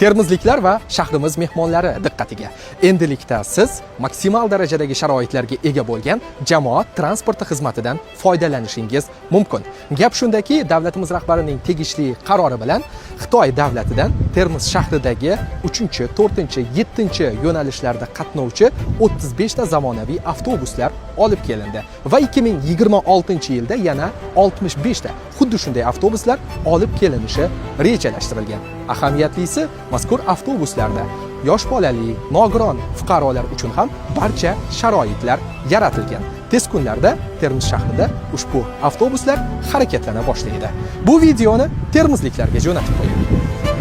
Termizliklar va shahrimiz mehmonlari diqqatiga. Endilikda siz maksimal darajadagi sharoitlarga ega bo'lgan jamoat transporti xizmatidan foydalanishingiz mumkin. Gap shundaki, davlatimiz rahbarining tegishli qarori bilan Xitoy davlatidan Termiz shahridagi 3-chi, 4-chi, 7-chi yo'nalishlarda qatnovchi 35 ta zamonaviy avtobuslar olib kelindi va 2026-yilda yana 65 ta xuddi shunday avtobuslar olib kelinishi rejalashtirilgan. Ahamiyatliisi, mazkur avtobuslarda yosh bolali, nogiron fuqarolar uchun ham barcha sharoitlar yaratilgan. Tez kunlarda Termiz shahrida ushbu avtobuslar harakatlana boshlaydi. Bu videoni termizliklarga jo'natib qo'ying.